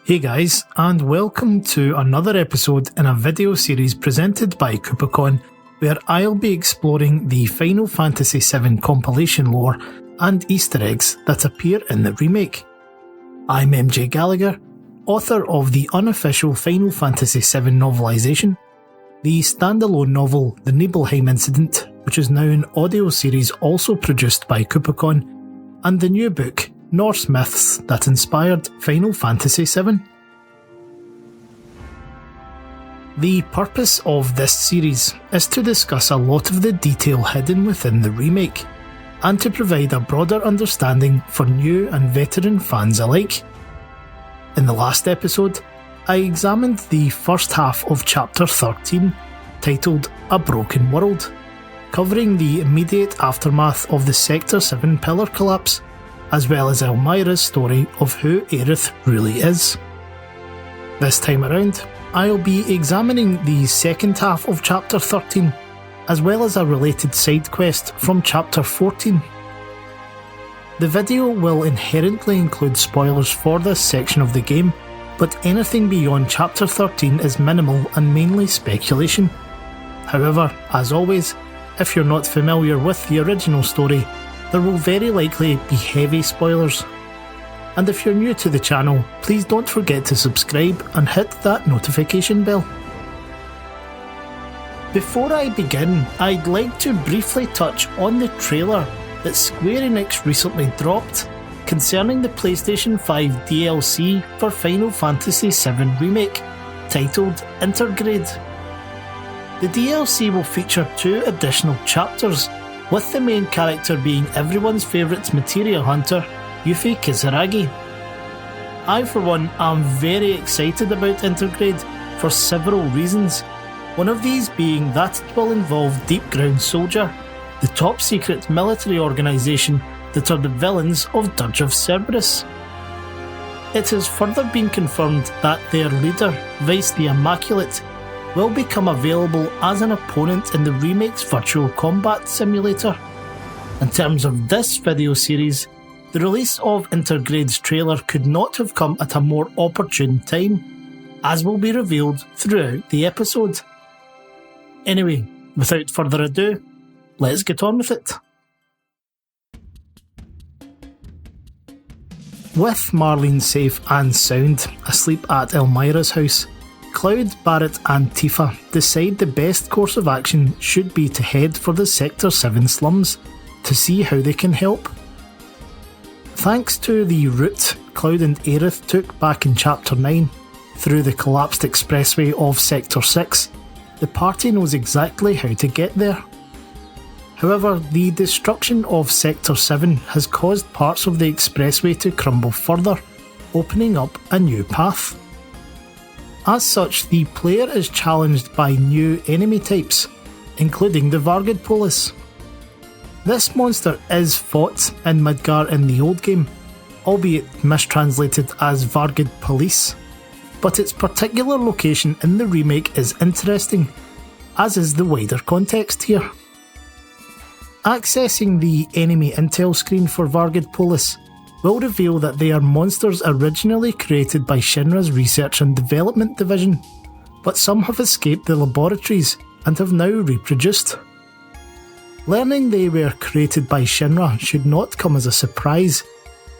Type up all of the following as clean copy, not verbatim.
Hey guys, and welcome to another episode in a video series presented by KupoCon, where I'll be exploring the Final Fantasy VII compilation lore and Easter eggs that appear in the remake. I'm MJ Gallagher, author of the unofficial Final Fantasy VII Novelisation, the standalone novel The Nibelheim Incident, which is now an audio series also produced by KupoCon, and the new book Norse Myths that inspired Final Fantasy VII. The purpose of this series is to discuss a lot of the detail hidden within the remake, and to provide a broader understanding for new and veteran fans alike. In the last episode, I examined the first half of Chapter 13, titled A Broken World, covering the immediate aftermath of the Sector 7 pillar collapse, as well as Elmira's story of who Aerith really is. This time around, I'll be examining the second half of Chapter 13, as well as a related side quest from Chapter 14. The video will inherently include spoilers for this section of the game, but anything beyond Chapter 13 is minimal and mainly speculation. However, as always, if you're not familiar with the original story, there will very likely be heavy spoilers. And if you're new to the channel, please don't forget to subscribe and hit that notification bell. Before I begin, I'd like to briefly touch on the trailer that Square Enix recently dropped concerning the PlayStation 5 DLC for Final Fantasy VII Remake, titled Intergrade. The DLC will feature 2 additional chapters, with the main character being everyone's favourite materia hunter, Yuffie Kisaragi. I for one am very excited about Intergrade for several reasons, one of these being that it will involve Deep Ground Soldier, the top secret military organisation that are the villains of Dirge of Cerberus. It has further been confirmed that their leader, Vice the Immaculate, will become available as an opponent in the remake's virtual combat simulator. In terms of this video series, the release of Intergrade's trailer could not have come at a more opportune time, as will be revealed throughout the episode. Anyway, without further ado, let's get on with it. With Marlene safe and sound, asleep at Elmira's house, Cloud, Barrett and Tifa decide the best course of action should be to head for the Sector 7 slums to see how they can help. Thanks to the route Cloud and Aerith took back in Chapter 9 through the collapsed expressway of Sector 6, the party knows exactly how to get there. However, the destruction of Sector 7 has caused parts of the expressway to crumble further, opening up a new path. As such, the player is challenged by new enemy types, including the Vargidpolis. This monster is fought in Midgar in the old game, albeit mistranslated as Vargid Police, but its particular location in the remake is interesting, as is the wider context here. Accessing the enemy intel screen for Vargidpolis will reveal that they are monsters originally created by Shinra's Research and Development Division, but some have escaped the laboratories and have now reproduced. Learning they were created by Shinra should not come as a surprise,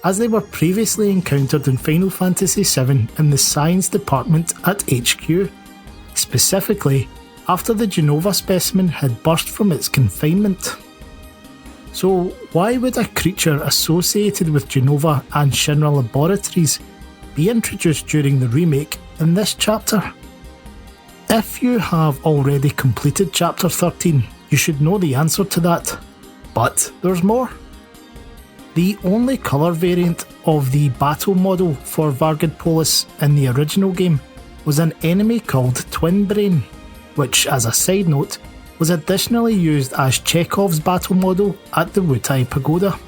as they were previously encountered in Final Fantasy VII in the Science Department at HQ, specifically after the Genova specimen had burst from its confinement. So why would a creature associated with Genova and Shinra laboratories be introduced during the remake in this chapter? If you have already completed Chapter 13, you should know the answer to that. But there's more. The only colour variant of the battle model for Vargidpolis in the original game was an enemy called Twin Brain, which, as a side note, was additionally used as Chekhov's battle model at the Wutai Pagoda.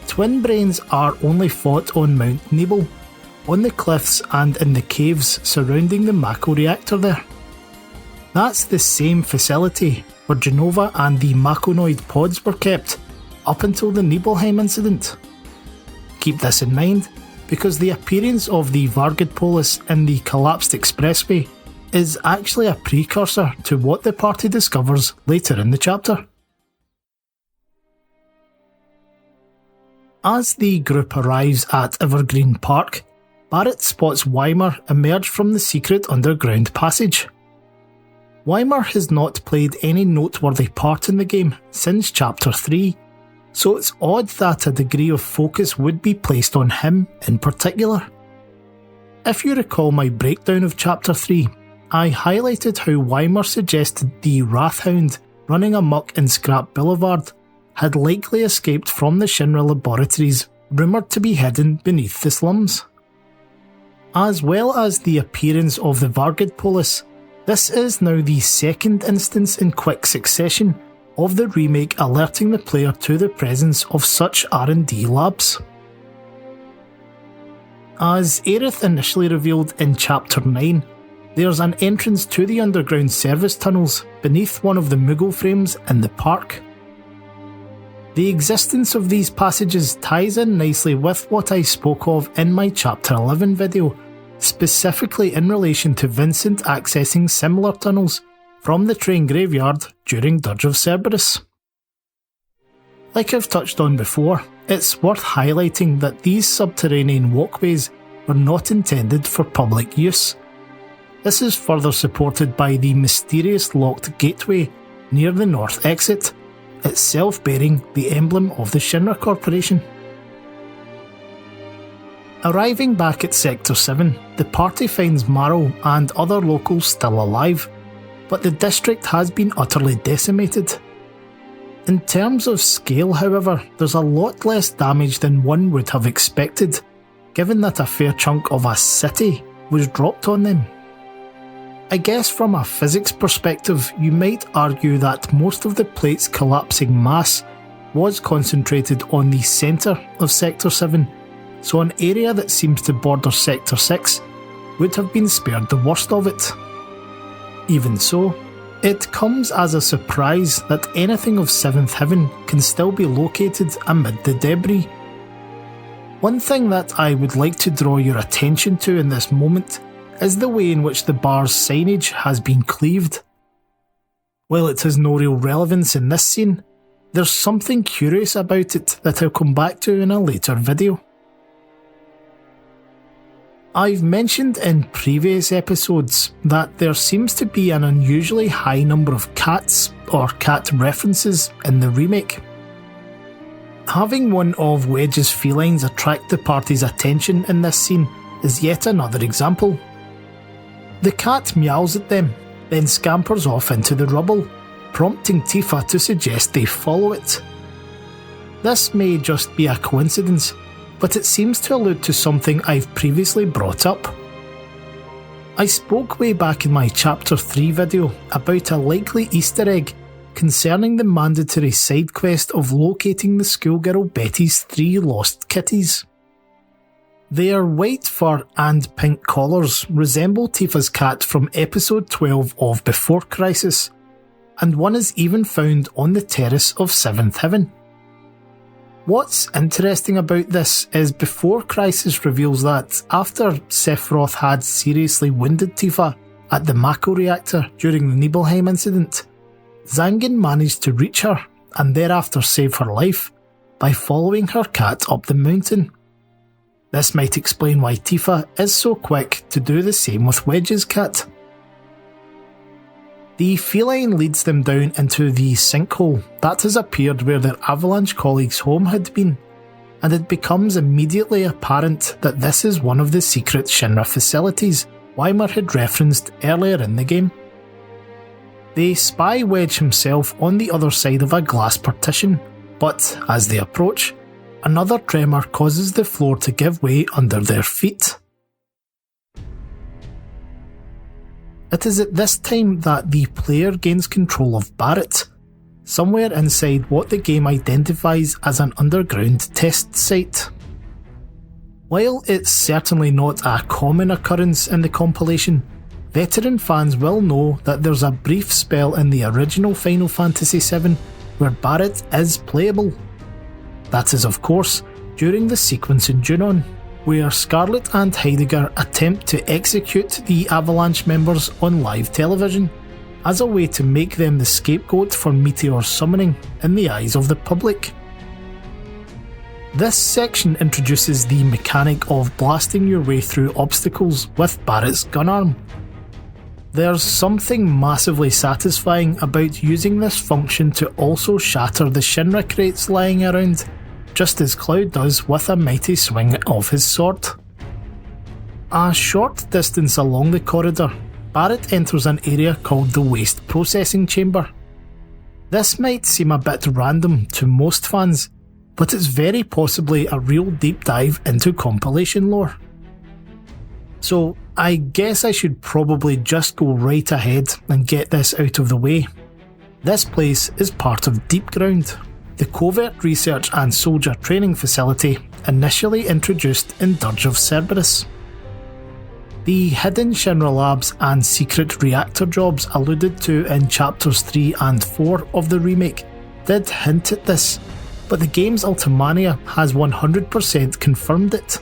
Twin Brains are only fought on Mount Nebel, on the cliffs and in the caves surrounding the Mako reactor there. That's the same facility where Genova and the Makonoid pods were kept, up until the Nibelheim incident. Keep this in mind, because the appearance of the Vargad Polis in the collapsed expressway is actually a precursor to what the party discovers later in the chapter. As the group arrives at Evergreen Park, Barrett spots Weimer emerge from the secret underground passage. Weimer has not played any noteworthy part in the game since Chapter 3, so it's odd that a degree of focus would be placed on him in particular. If you recall my breakdown of Chapter 3, I highlighted how Weimer suggested the Wrathhound running amok in Scrap Boulevard had likely escaped from the Shinra laboratories, rumoured to be hidden beneath the slums. As well as the appearance of the Vargad Polis, this is now the second instance in quick succession of the remake alerting the player to the presence of such R&D labs. As Aerith initially revealed in Chapter 9, there's an entrance to the underground service tunnels beneath one of the Moogle frames in the park. The existence of these passages ties in nicely with what I spoke of in my Chapter 11 video, specifically in relation to Vincent accessing similar tunnels from the train graveyard during Dirge of Cerberus. Like I've touched on before, it's worth highlighting that these subterranean walkways were not intended for public use. This is further supported by the mysterious locked gateway near the north exit, itself bearing the emblem of the Shinra Corporation. Arriving back at Sector 7, the party finds Marrow and other locals still alive, but the district has been utterly decimated. In terms of scale, however, there's a lot less damage than one would have expected, given that a fair chunk of a city was dropped on them. I guess from a physics perspective, you might argue that most of the plate's collapsing mass was concentrated on the centre of Sector 7, so an area that seems to border Sector 6 would have been spared the worst of it. Even so, it comes as a surprise that anything of 7th Heaven can still be located amid the debris. One thing that I would like to draw your attention to in this moment is the way in which the bar's signage has been cleaved. While it has no real relevance in this scene, there's something curious about it that I'll come back to in a later video. I've mentioned in previous episodes that there seems to be an unusually high number of cats or cat references in the remake. Having one of Wedge's felines attract the party's attention in this scene is yet another example. The cat meows at them, then scampers off into the rubble, prompting Tifa to suggest they follow it. This may just be a coincidence, but it seems to allude to something I've previously brought up. I spoke way back in my Chapter 3 video about a likely Easter egg concerning the mandatory side quest of locating the schoolgirl Betty's 3 lost kitties. Their white fur and pink collars resemble Tifa's cat from episode 12 of Before Crisis, and one is even found on the terrace of 7th Heaven. What's interesting about this is Before Crisis reveals that after Sephiroth had seriously wounded Tifa at the Mako reactor during the Nibelheim incident, Zangen managed to reach her and thereafter save her life by following her cat up the mountain. This might explain why Tifa is so quick to do the same with Wedge's cat. The feline leads them down into the sinkhole that has appeared where their Avalanche colleague's home had been, and it becomes immediately apparent that this is one of the secret Shinra facilities Weimer had referenced earlier in the game. They spy Wedge himself on the other side of a glass partition, but as they approach, another tremor causes the floor to give way under their feet. It is at this time that the player gains control of Barrett, somewhere inside what the game identifies as an underground test site. While it's certainly not a common occurrence in the compilation, veteran fans will know that there's a brief spell in the original Final Fantasy VII where Barrett is playable. That is, of course, during the sequence in Junon, where Scarlet and Heidegger attempt to execute the Avalanche members on live television, as a way to make them the scapegoat for Meteor's summoning in the eyes of the public. This section introduces the mechanic of blasting your way through obstacles with Barrett's gun arm. There's something massively satisfying about using this function to also shatter the Shinra crates lying around, just as Cloud does with a mighty swing of his sword. A short distance along the corridor, Barrett enters an area called the Waste Processing Chamber. This might seem a bit random to most fans, but it's very possibly a real deep dive into Compilation lore. So I guess I should probably just go right ahead and get this out of the way. This place is part of Deep Ground, the covert research and soldier training facility initially introduced in Dirge of Cerberus. The hidden Shinra labs and secret reactor jobs alluded to in chapters 3 and 4 of the remake did hint at this, but the game's Ultimania has 100% confirmed it.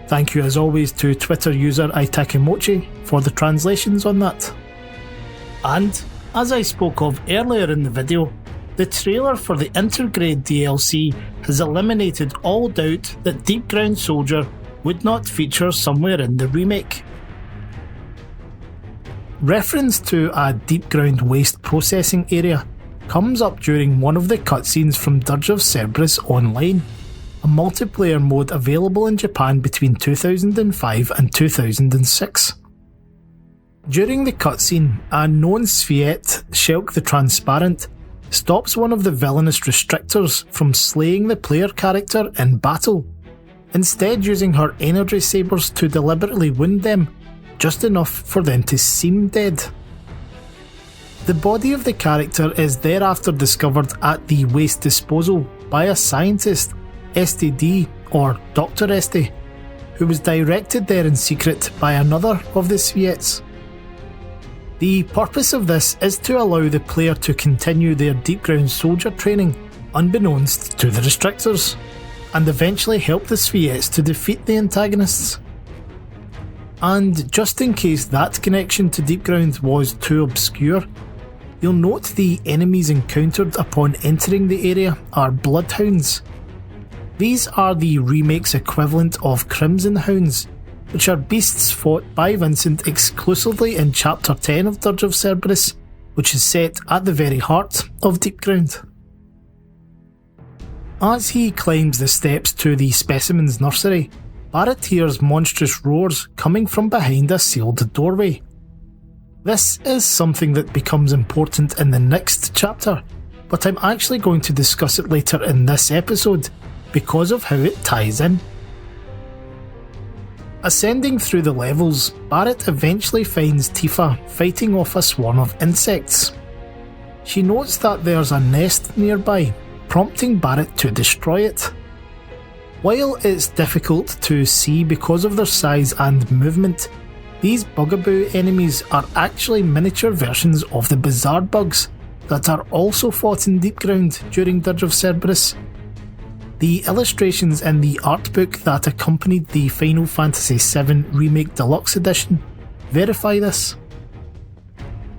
Thank you as always to Twitter user Itakimochi for the translations on that. And, as I spoke of earlier in the video, the trailer for the Intergrade DLC has eliminated all doubt that Deep Ground Soldier would not feature somewhere in the remake. Reference to a Deep Ground waste processing area comes up during one of the cutscenes from Dirge of Cerberus Online, a multiplayer mode available in Japan between 2005 and 2006. During the cutscene, a known Sviet, Shelk the Transparent, stops one of the villainous restrictors from slaying the player character in battle, instead using her energy sabers to deliberately wound them, just enough for them to seem dead. The body of the character is thereafter discovered at the waste disposal by a scientist, STD or Dr. SD, who was directed there in secret by another of the Sviets. The purpose of this is to allow the player to continue their Deep Ground Soldier training unbeknownst to the restrictors, and eventually help the Sviets to defeat the antagonists. And just in case that connection to Deep Ground was too obscure, you'll note the enemies encountered upon entering the area are Bloodhounds. These are the remake's equivalent of Crimson Hounds, which are beasts fought by Vincent exclusively in Chapter 10 of Dirge of Cerberus, which is set at the very heart of Deep Ground. As he climbs the steps to the specimen's nursery, Barrett hears monstrous roars coming from behind a sealed doorway. This is something that becomes important in the next chapter, but I'm actually going to discuss it later in this episode because of how it ties in. Ascending through the levels, Barrett eventually finds Tifa fighting off a swarm of insects. She notes that there's a nest nearby, prompting Barrett to destroy it. While it's difficult to see because of their size and movement, these bugaboo enemies are actually miniature versions of the bizarre bugs that are also fought in Deep Ground during Dirge of Cerberus. The illustrations in the art book that accompanied the Final Fantasy VII Remake Deluxe Edition verify this.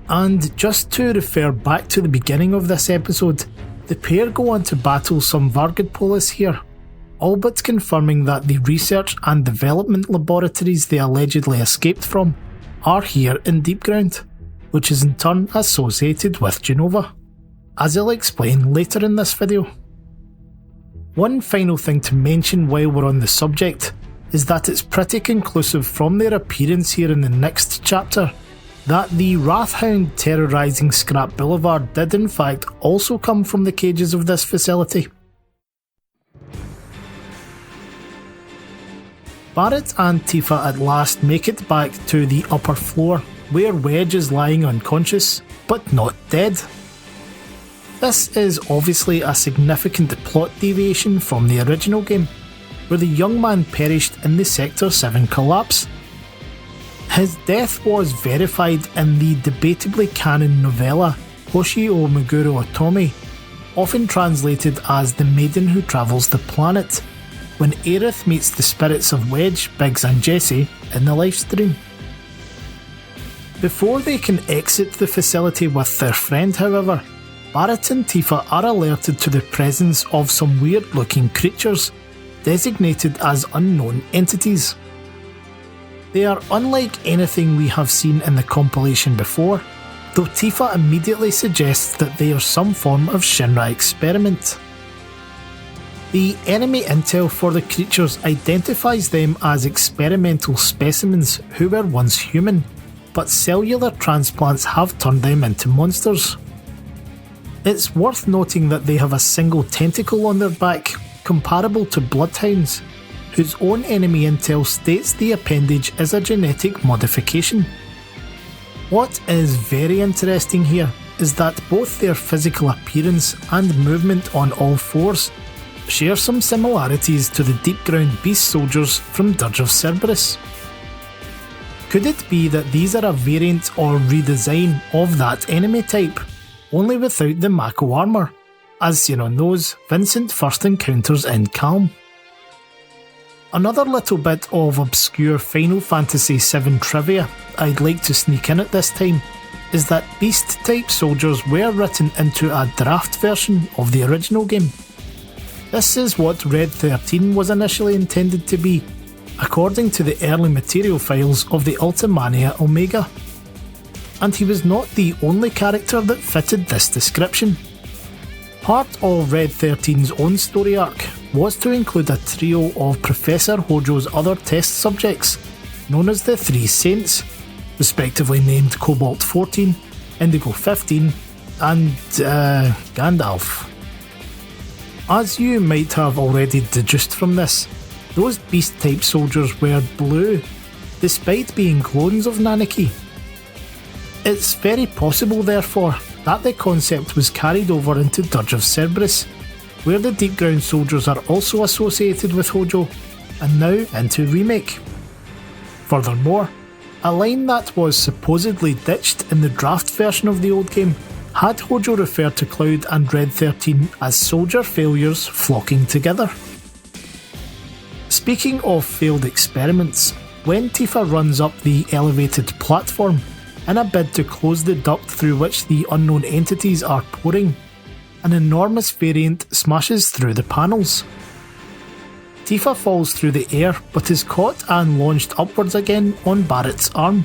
And just to refer back to the beginning of this episode, the pair go on to battle some Vargad here, all but confirming that the research and development laboratories they allegedly escaped from are here in Deep Ground, which is in turn associated with Genova, as I'll explain later in this video. One final thing to mention while we're on the subject is that it's pretty conclusive from their appearance here in the next chapter that the Wrathhound terrorising Scrap Boulevard did in fact also come from the cages of this facility. Barrett and Tifa at last make it back to the upper floor, where Wedge is lying unconscious, but not dead. This is obviously a significant plot deviation from the original game, where the young man perished in the Sector 7 collapse. His death was verified in the debatably canon novella Hoshio Meguro Otome, often translated as The Maiden Who Travels the Planet, when Aerith meets the spirits of Wedge, Biggs and Jessie in the livestream. Before they can exit the facility with their friend, however, Barrett and Tifa are alerted to the presence of some weird looking creatures designated as unknown entities. They are unlike anything we have seen in the compilation before, though Tifa immediately suggests that they are some form of Shinra experiment. The enemy intel for the creatures identifies them as experimental specimens who were once human, but cellular transplants have turned them into monsters. It's worth noting that they have a single tentacle on their back, comparable to bloodhounds, whose own enemy intel states the appendage is a genetic modification. What is very interesting here is that both their physical appearance and movement on all fours share some similarities to the deep ground beast soldiers from Dirge of Cerberus. Could it be that these are a variant or redesign of that enemy type, only without the Mako armour, as seen on those Vincent first encounters in Calm? Another little bit of obscure Final Fantasy VII trivia I'd like to sneak in at this time is that beast type soldiers were written into a draft version of the original game. This is what Red 13 was initially intended to be, according to the early material files of the Ultimania Omega. And he was not the only character that fitted this description. Part of Red 13's own story arc was to include a trio of Professor Hojo's other test subjects, known as the Three Saints, respectively named Cobalt 14, Indigo 15, and Gandalf. As you might have already deduced from this, those beast-type soldiers were blue, despite being clones of Nanaki. It's very possible, therefore, that the concept was carried over into Dirge of Cerberus, where the deep ground soldiers are also associated with Hojo, and now into Remake. Furthermore, a line that was supposedly ditched in the draft version of the old game had Hojo referred to Cloud and Red 13 as soldier failures flocking together. Speaking of failed experiments, when Tifa runs up the elevated platform in a bid to close the duct through which the unknown entities are pouring, an enormous variant smashes through the panels. Tifa falls through the air but is caught and launched upwards again on Barrett's arm,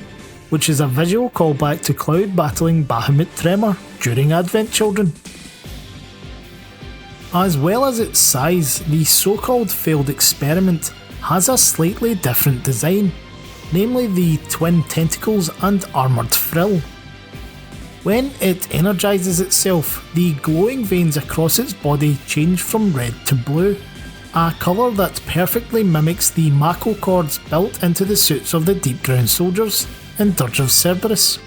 which is a visual callback to Cloud battling Bahamut Tremor during Advent Children. As well as its size, the so-called failed experiment has a slightly different design, namely the twin tentacles and armoured frill. When it energises itself, the glowing veins across its body change from red to blue, a colour that perfectly mimics the Mako cords built into the suits of the deep ground soldiers in Dirge of Cerberus.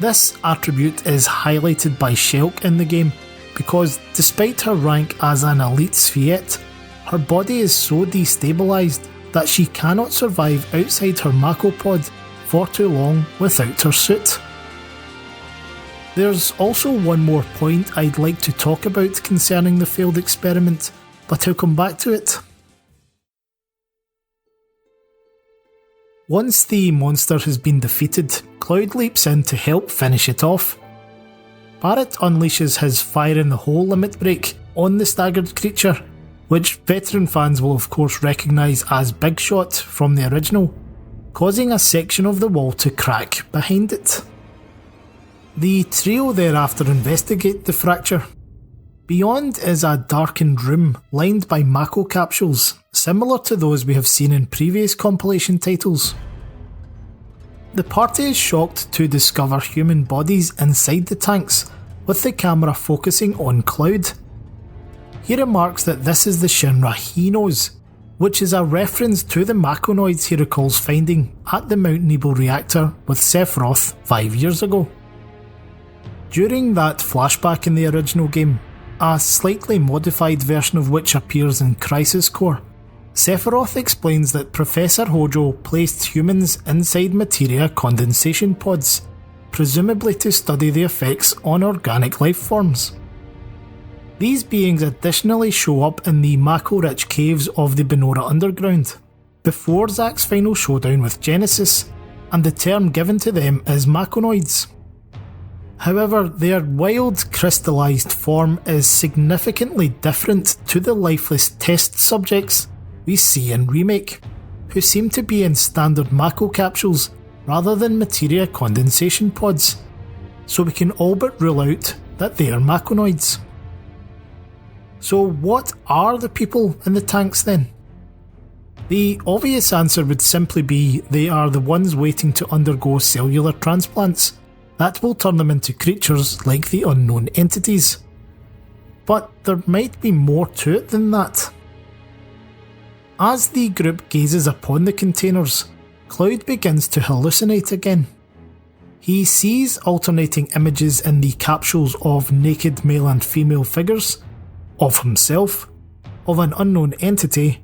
This attribute is highlighted by Shulk in the game because despite her rank as an elite Sviet, her body is so destabilised that she cannot survive outside her Mako pod for too long without her suit. There's also one more point I'd like to talk about concerning the failed experiment, but I'll come back to it. Once the monster has been defeated, Cloud leaps in to help finish it off. Barrett unleashes his fire in the hole limit break on the staggered creature, which veteran fans will of course recognise as Big Shot from the original, causing a section of the wall to crack behind it. The trio thereafter investigate the fracture. Beyond is a darkened room lined by Mako capsules, similar to those we have seen in previous compilation titles. The party is shocked to discover human bodies inside the tanks, with the camera focusing on Cloud. He remarks that this is the Shinra he knows, which is a reference to the Makonoids he recalls finding at the Mount Nebo reactor with Sephiroth 5 years ago. During that flashback in the original game, a slightly modified version of which appears in Crisis Core, Sephiroth explains that Professor Hojo placed humans inside materia condensation pods, presumably to study the effects on organic life forms. These beings additionally show up in the Mako-rich caves of the Benora Underground, before Zack's final showdown with Genesis, and the term given to them is Makonoids. However, their wild, crystallised form is significantly different to the lifeless test subjects we see in Remake, who seem to be in standard Mako capsules rather than materia condensation pods, so we can all but rule out that they are Makonoids. So what are the people in the tanks then? The obvious answer would simply be they are the ones waiting to undergo cellular transplants that will turn them into creatures like the unknown entities. But there might be more to it than that. As the group gazes upon the containers, Cloud begins to hallucinate again. He sees alternating images in the capsules of naked male and female figures, of himself, of an unknown entity,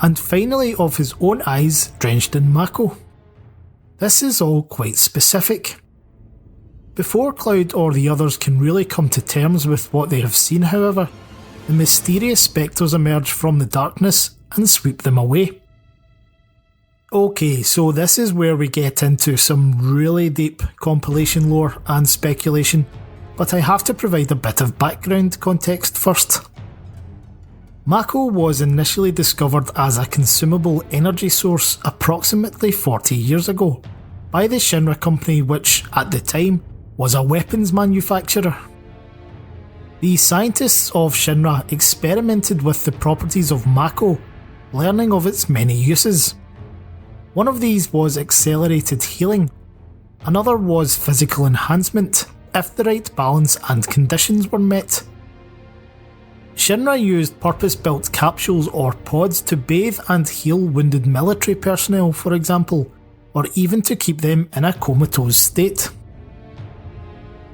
and finally of his own eyes drenched in Mako. This is all quite specific. Before Cloud or the others can really come to terms with what they have seen, however, the mysterious spectres emerge from the darkness and sweep them away. Okay, so this is where we get into some really deep compilation lore and speculation, but I have to provide a bit of background context first. Mako was initially discovered as a consumable energy source approximately 40 years ago by the Shinra company, which, at the time, was a weapons manufacturer. The scientists of Shinra experimented with the properties of Mako, learning of its many uses. One of these was accelerated healing, another was physical enhancement, if the right balance and conditions were met. Shinra used purpose-built capsules or pods to bathe and heal wounded military personnel, for example, or even to keep them in a comatose state.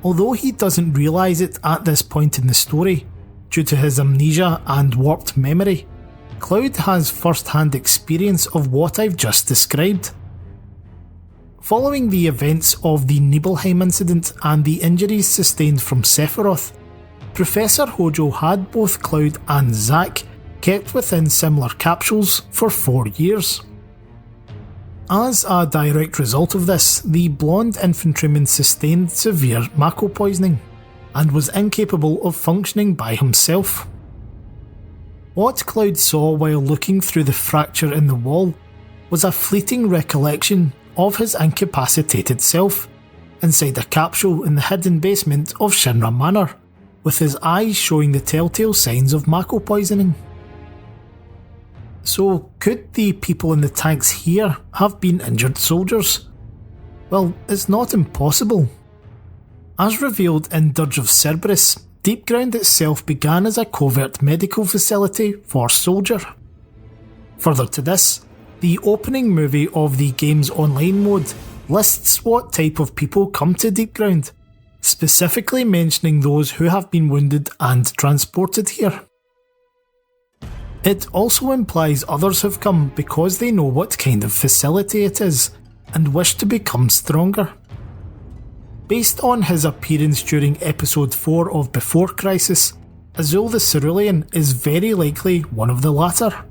Although he doesn't realise it at this point in the story, due to his amnesia and warped memory, Cloud has first-hand experience of what I've just described. Following the events of the Nibelheim incident and the injuries sustained from Sephiroth, Professor Hojo had both Cloud and Zack kept within similar capsules for 4 years. As a direct result of this, the blonde infantryman sustained severe Mako poisoning and was incapable of functioning by himself. What Cloud saw while looking through the fracture in the wall was a fleeting recollection of his incapacitated self inside a capsule in the hidden basement of Shinra Manor, with his eyes showing the telltale signs of Mako poisoning. So could the people in the tanks here have been injured soldiers? Well, it's not impossible. As revealed in Dirge of Cerberus, Deepground itself began as a covert medical facility for Soldier. Further to this, the opening movie of the game's online mode lists what type of people come to Deepground, specifically mentioning those who have been wounded and transported here. It also implies others have come because they know what kind of facility it is and wish to become stronger. Based on his appearance during episode 4 of Before Crisis, Azul the Cerulean is very likely one of the latter.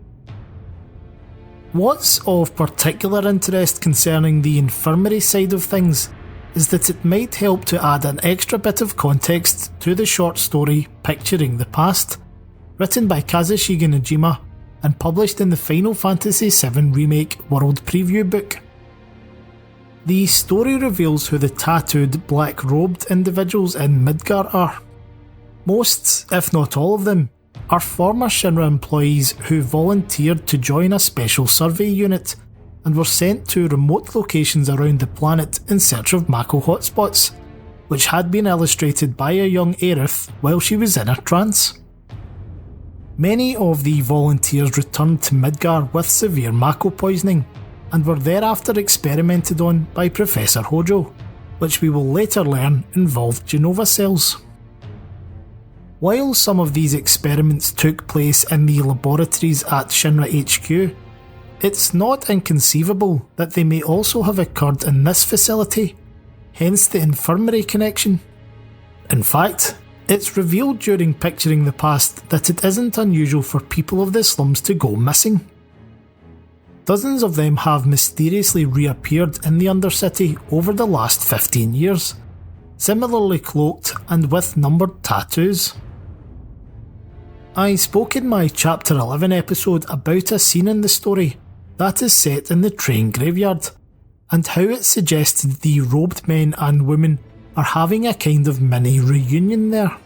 What's of particular interest concerning the infirmary side of things is that it might help to add an extra bit of context to the short story Picturing the Past, written by Kazushige Nojima and published in the Final Fantasy VII Remake World Preview book. The story reveals who the tattooed, black-robed individuals in Midgar are. Most, if not all of them, are former Shinra employees who volunteered to join a special survey unit and were sent to remote locations around the planet in search of Mako hotspots, which had been illustrated by a young Aerith while she was in a trance. Many of the volunteers returned to Midgar with severe Mako poisoning, and were thereafter experimented on by Professor Hojo, which we will later learn involved Genova cells. While some of these experiments took place in the laboratories at Shinra HQ, it's not inconceivable that they may also have occurred in this facility, hence the infirmary connection. In fact, It's revealed during picturing the past that it isn't unusual for people of the slums to go missing. Dozens of them have mysteriously reappeared in the Undercity over the last 15 years, similarly cloaked and with numbered tattoos. I spoke in my Chapter 11 episode about a scene in the story that is set in the train graveyard, and how it suggested the robed men and women are having a kind of mini reunion there.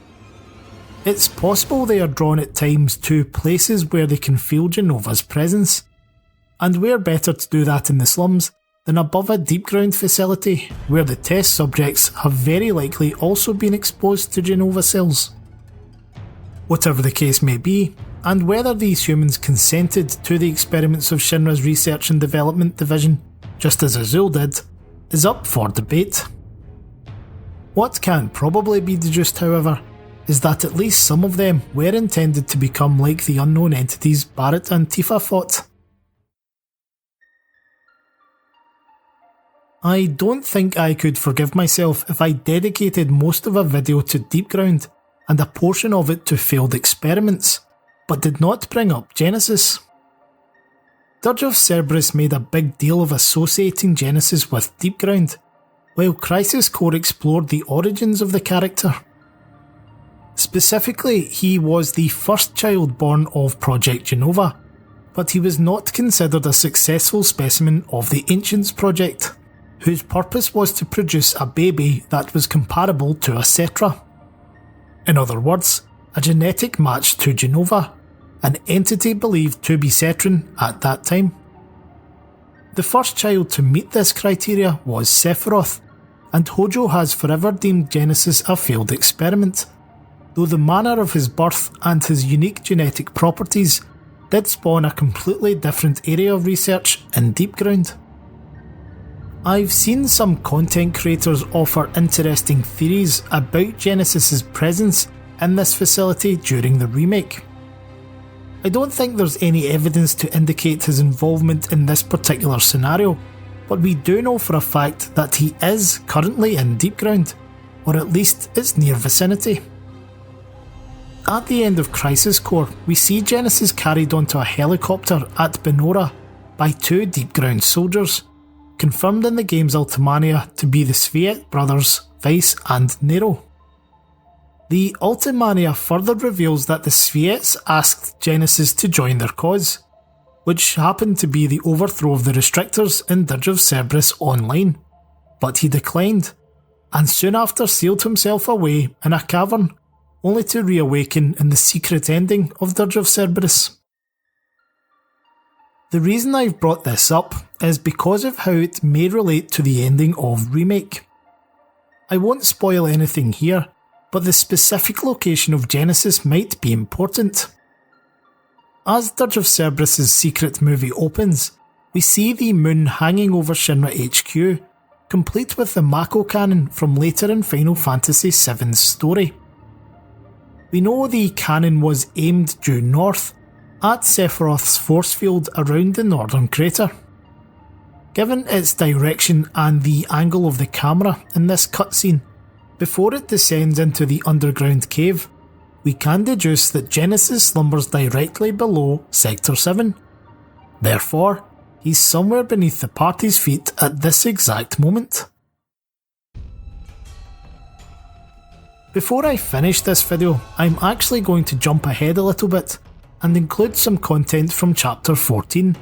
It's possible they are drawn at times to places where they can feel Jenova's presence, and where better to do that in the slums than above a deep ground facility where the test subjects have very likely also been exposed to Genova cells. Whatever the case may be, and whether these humans consented to the experiments of Shinra's Research and Development Division, just as Azul did, is up for debate. What can probably be deduced, however, is that at least some of them were intended to become like the unknown entities Barrett and Tifa fought. I don't think I could forgive myself if I dedicated most of a video to Deep Ground and a portion of it to failed experiments, but did not bring up Genesis. Dirge of Cerberus made a big deal of associating Genesis with Deep Ground, while Crisis Core explored the origins of the character. Specifically, he was the first child born of Project Genova, but he was not considered a successful specimen of the Ancients project, whose purpose was to produce a baby that was comparable to a Cetra. In other words, a genetic match to Genova, an entity believed to be Cetran at that time. The first child to meet this criteria was Sephiroth, and Hojo has forever deemed Genesis a failed experiment, though the manner of his birth and his unique genetic properties did spawn a completely different area of research in Deep Ground. I've seen some content creators offer interesting theories about Genesis's presence in this facility during the remake. I don't think there's any evidence to indicate his involvement in this particular scenario, but we do know for a fact that he is currently in Deep Ground, or at least its near vicinity. At the end of Crisis Core, we see Genesis carried onto a helicopter at Benora by two Deep Ground soldiers, confirmed in the game's Ultimania to be the Sviet brothers, Vice and Nero. The Ultimania further reveals that the Sviets asked Genesis to join their cause, which happened to be the overthrow of the restrictors in Dirge of Cerberus Online, but he declined, and soon after sealed himself away in a cavern, only to reawaken in the secret ending of Dirge of Cerberus. The reason I've brought this up is because of how it may relate to the ending of Remake. I won't spoil anything here, but the specific location of Genesis might be important. As Dirge of Cerberus' secret movie opens, we see the moon hanging over Shinra HQ, complete with the Mako cannon from later in Final Fantasy VII's story. We know the cannon was aimed due north, at Sephiroth's force field around the northern crater. Given its direction and the angle of the camera in this cutscene, before it descends into the underground cave, we can deduce that Genesis slumbers directly below Sector 7. Therefore, he's somewhere beneath the party's feet at this exact moment. Before I finish this video, I'm actually going to jump ahead a little bit and include some content from Chapter 14,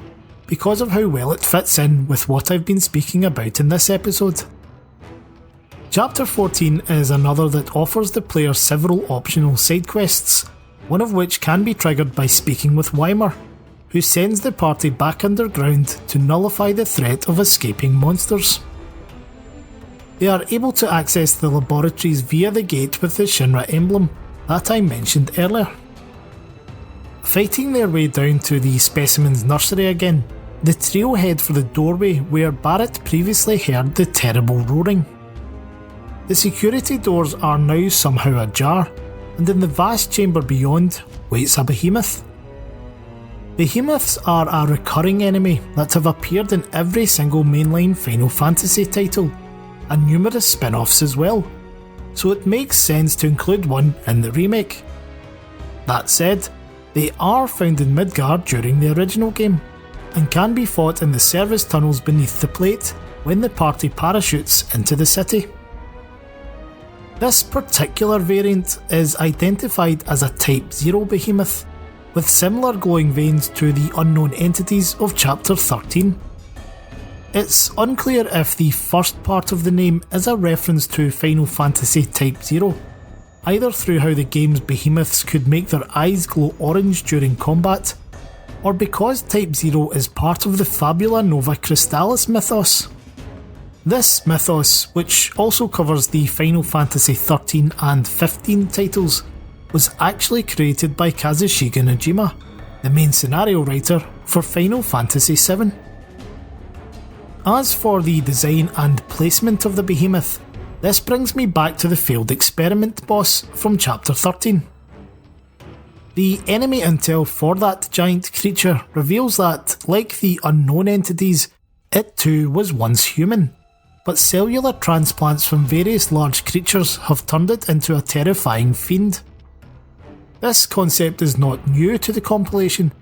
because of how well it fits in with what I've been speaking about in this episode. Chapter 14 is another that offers the player several optional side quests, one of which can be triggered by speaking with Weimer, who sends the party back underground to nullify the threat of escaping monsters. They are able to access the laboratories via the gate with the Shinra emblem that I mentioned earlier. Fighting their way down to the specimen's nursery again, the trio head for the doorway where Barrett previously heard the terrible roaring. The security doors are now somehow ajar, and in the vast chamber beyond waits a behemoth. Behemoths are a recurring enemy that have appeared in every single mainline Final Fantasy title, and numerous spin-offs as well, so it makes sense to include one in the remake. That said, they are found in Midgard during the original game, and can be fought in the service tunnels beneath the plate when the party parachutes into the city. This particular variant is identified as a Type 0 behemoth, with similar glowing veins to the unknown entities of Chapter 13. It's unclear if the first part of the name is a reference to Final Fantasy Type 0, either through how the game's behemoths could make their eyes glow orange during combat, or because Type 0 is part of the Fabula Nova Crystallis mythos. This mythos, which also covers the Final Fantasy 13 and 15 titles, was actually created by Kazushika Nojima, the main scenario writer for Final Fantasy VII. As for the design and placement of the behemoth, this brings me back to the failed experiment boss from Chapter 13. The enemy intel for that giant creature reveals that, like the unknown entities, it too was once human, but cellular transplants from various large creatures have turned it into a terrifying fiend. This concept is not new to the compilation,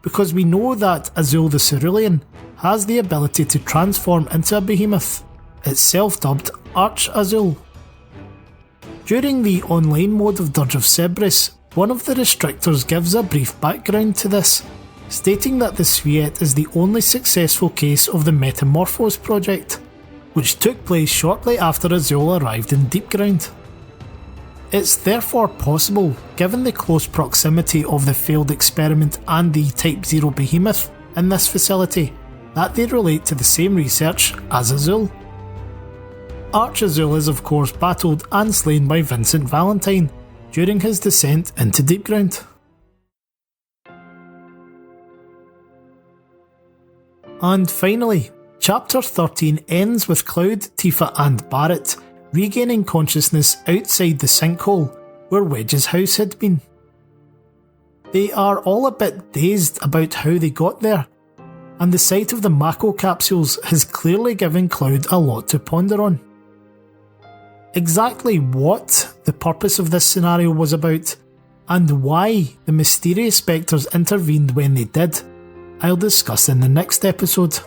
because we know that Azul the Cerulean has the ability to transform into a behemoth, itself dubbed Arch Azul. During the online mode of Dirge of Cerberus, one of the restrictors gives a brief background to this, stating that the Sviet is the only successful case of the Metamorphose project, which took place shortly after Azul arrived in Deepground. It's therefore possible, given the close proximity of the failed experiment and the Type 0 behemoth in this facility, that they relate to the same research as Azul. Arch Azul is of course battled and slain by Vincent Valentine during his descent into Deepground. And finally, Chapter 13 ends with Cloud, Tifa and Barret regaining consciousness outside the sinkhole where Wedge's house had been. They are all a bit dazed about how they got there, and the sight of the Mako capsules has clearly given Cloud a lot to ponder on. Exactly what the purpose of this scenario was about, and why the mysterious spectres intervened when they did, I'll discuss in the next episode.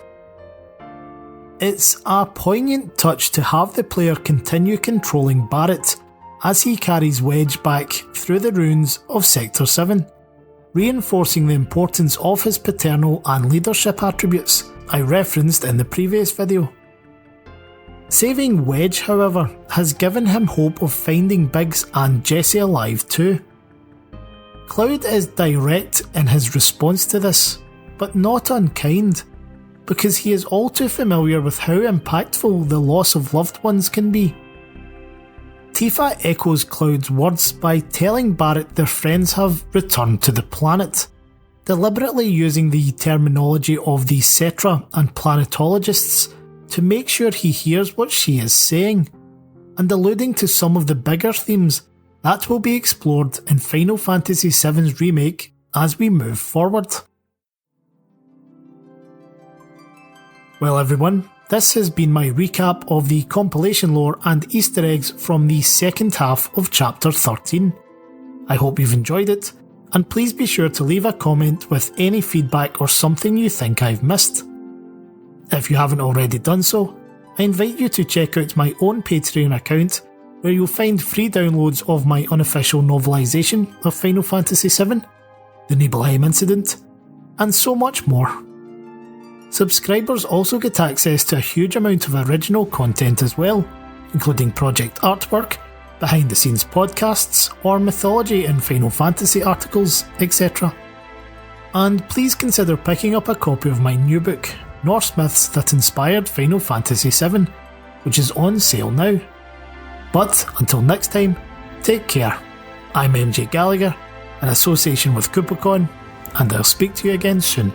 It's a poignant touch to have the player continue controlling Barret as he carries Wedge back through the ruins of Sector 7, reinforcing the importance of his paternal and leadership attributes I referenced in the previous video. Saving Wedge, however, has given him hope of finding Biggs and Jessie alive too. Cloud is direct in his response to this, but not unkind, because he is all too familiar with how impactful the loss of loved ones can be. Tifa echoes Cloud's words by telling Barret their friends have returned to the planet, deliberately using the terminology of the Cetra and planetologists to make sure he hears what she is saying, and alluding to some of the bigger themes that will be explored in Final Fantasy VII's Remake as we move forward. Well everyone, this has been my recap of the compilation lore and Easter eggs from the second half of Chapter 13. I hope you've enjoyed it, and please be sure to leave a comment with any feedback or something you think I've missed. If you haven't already done so, I invite you to check out my own Patreon account, where you'll find free downloads of my unofficial novelisation of Final Fantasy VII, the Nibelheim Incident, and so much more. Subscribers also get access to a huge amount of original content as well, including project artwork, behind the scenes podcasts, or mythology and Final Fantasy articles, etc. And please consider picking up a copy of my new book, Norse Myths That Inspired Final Fantasy VII, which is on sale now. But until next time, take care. I'm MJ Gallagher, in association with KupoCon, and I'll speak to you again soon.